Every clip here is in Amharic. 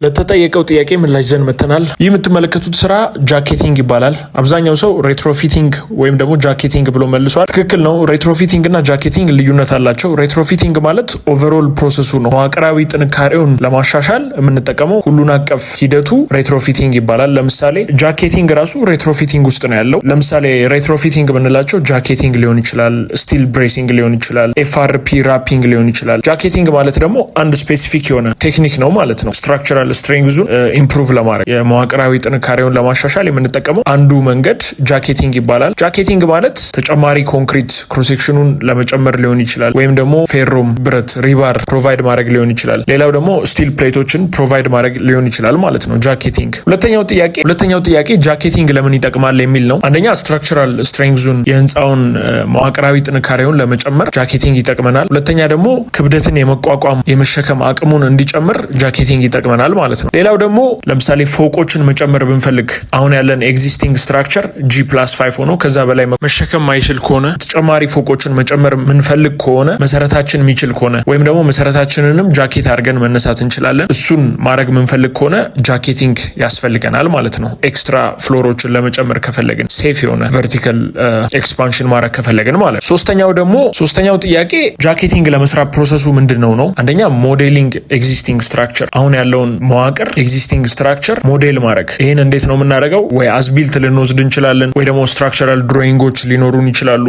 ለተጠየቀው ጥያቄ ምላሽ ዘን መተናል። ይህ የምትመለከቱት ስራ ጃኬቲንግ ይባላል። አብዛኛው ሰው ሬትሮፊቲንግ ወይም ደግሞ ጃኬቲንግ ብሎ መልሷል። ትክክል ነው። ሬትሮፊቲንግ እና ጃኬቲንግ ልዩነት አላቸው። ሬትሮፊቲንግ ማለት ኦቨርኦል ፕሮሰሱ ነው። መዋቅራዊ ጥንካሬውን ለማሻሻል የምንጠቀመው ሁሉን አቀፍ ሂደቱ ሬትሮፊቲንግ ይባላል። ለምሳሌ ጃኬቲንግ ራሱ ሬትሮፊቲንግ ውስጥ ነው ያለው። ለምሳሌ ሬትሮፊቲንግ የምንላቸው ጃኬቲንግ ሊሆን ይችላል፣ ስቲል ብሬሲንግ ሊሆን ይችላል፣ ኤፍአርፒ ራፒንግ ሊሆን ይችላል። ጃኬቲንግ ማለት ደግሞ አንድ ስፔሲፊክ የሆነ ቴክኒክ ነው ማለት ነው። ስትራክቸራል ስትሬንግዙን ኢምፕሩቭ ለማድረግ የመዋቅራዊ ጥንካሬውን ለማሻሻል የምንጠቀመው አንዱ መንገድ ጃኬቲንግ ይባላል። ጃኬቲንግ ማለት ተጨማሪ ኮንክሪት ክሮሴክሽኑን ለመጨመር ሊሆን ይችላል፣ ወይም ደግሞ ፌሮም ብረት ሪባር ፕሮቫይድ ማድረግ ሊሆን ይችላል። ሌላው ደግሞ ስቲል ፕሌቶችን ፕሮቫይድ ማድረግ ሊሆን ይችላል ማለት ነው ጃኬቲንግ። ሁለተኛው ጥያቄ ጃኬቲንግ ለምን ይጠቅማል የሚል ነው። አንደኛ ስትራክቸራል ስትሬንግዙን የህንፃውን መዋቅራዊ ጥንካሬውን ለመጨመር ጃኬቲንግ ይጠቅመናል። ሁለተኛ ደግሞ ክብደትን የመቋቋም የመሸከም አቅሙን እንዲጨምር ጃኬቲንግ ይጠቅመናል ማለት ነው። ሌላው ደግሞ ለምሳሌ ፎቆችን መጨመር ብንፈልግ አሁን ያለን ኤግዚስቲንግ ስትራክቸር G+5 ሆኖ ከዛ በላይ መሸከም ማይችል ከሆነ ተጨማሪ ፎቆችን መጨመር ምንፈልግ ከሆነ መሰረታችን የሚችል ከሆነ ወይም ደግሞ መሰረታችንንም ጃኬት አድርገን መነሳት እንችላለን። እሱን ማድረግ ምንፈልግ ከሆነ ጃኬቲንግ ያስፈልገናል ማለት ነው። ኤክስትራ ፍሎሮችን ለመጨመር ከፈለግን ሴፍ የሆነ ቨርቲካል ኤክስፓንሽን ማድረግ ከፈለግን ማለት ነው። ሶስተኛው ጥያቄ ጃኬቲንግ ለመስራት ፕሮሰሱ ምንድን ነው? አንደኛ ሞዴሊንግ ኤግዚስቲንግ ስትራክቸር አሁን ያለውን መዋቅር ኤግዚስቲንግ ስትራክቸር ሞዴል ማድረግ። ይህን እንዴት ነው የምናደርገው? ወይ አዝቢልት ልንወስድ እንችላለን፣ ወይ ደግሞ ስትራክቸራል ድሮይንጎች ሊኖሩን ይችላሉ።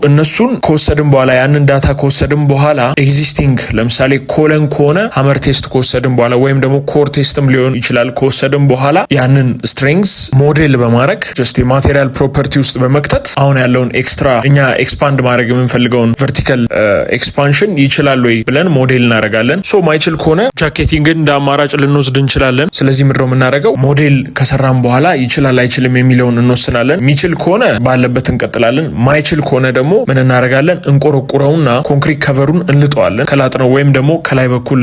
እነሱን ከወሰድን በኋላ ያንን ዳታ ከወሰድን በኋላ ኤግዚስቲንግ ለምሳሌ ኮለን ከሆነ ሀመር ቴስት ከወሰድን በኋላ ወይም ደግሞ ኮር ቴስትም ሊሆን ይችላል ከወሰድን በኋላ ያንን ስትሬንግስ ሞዴል በማድረግ ጀስት የማቴሪያል ፕሮፐርቲ ውስጥ በመክተት አሁን ያለውን ኤክስትራ እኛ ኤክስፓንድ ማድረግ የምንፈልገውን ቨርቲካል ኤክስፓንሽን ይችላል ወይ ብለን ሞዴል እናደርጋለን። ማይችል ከሆነ ጃኬቲንግን እንደ አማራጭ ልንወስድ እንችላለን። ስለዚህ ምድረው የምናደርገው ሞዴል ከሰራን በኋላ ይችላል አይችልም የሚለውን እንወስናለን። የሚችል ከሆነ ባለበት እንቀጥላለን። ማይችል ከሆነ ደግሞ ምን እናደርጋለን? እንቆረቁረውና ኮንክሪት ከቨሩን እንልጠዋለን። ከላጥነው ወይም ደግሞ ከላይ በኩል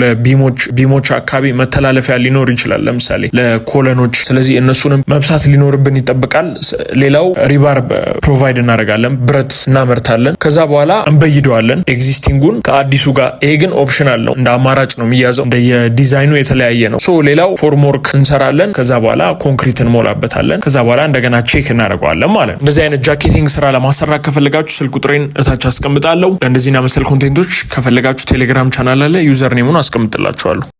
ቢሞች አካባቢ መተላለፊያ ሊኖር ይችላል፣ ለምሳሌ ለኮለኖች። ስለዚህ እነሱንም መብሳት ሊኖርብን ይጠብቃል። ሌላው ሪባር ፕሮቫይድ እናደርጋለን፣ ብረት እናመርታለን። ከዛ በኋላ እንበይደዋለን ኤግዚስቲንጉን ከአዲሱ ጋር። ይሄ ግን ኦፕሽናል ነው፣ እንደ አማራጭ ነው የሚያዘው። እንደ የዲዛይኑ የተለያየ ነው። ሌላው ፎርምወርክ እንሰራለን። ከዛ በኋላ ኮንክሪት እንሞላበታለን። ከዛ በኋላ እንደገና ቼክ እናደርገዋለን ማለት ነው። እንደዚህ አይነት ጃኬቲንግ ስራ ለማሰራት ከፈለጋችሁ ስልክ ቁጥሬን እታች አስቀምጣለሁ። ለእንደዚህና መሰል ኮንቴንቶች ከፈለጋችሁ ቴሌግራም ቻናል አለ፣ ዩዘር ኔሙን አስቀምጥላችኋለሁ።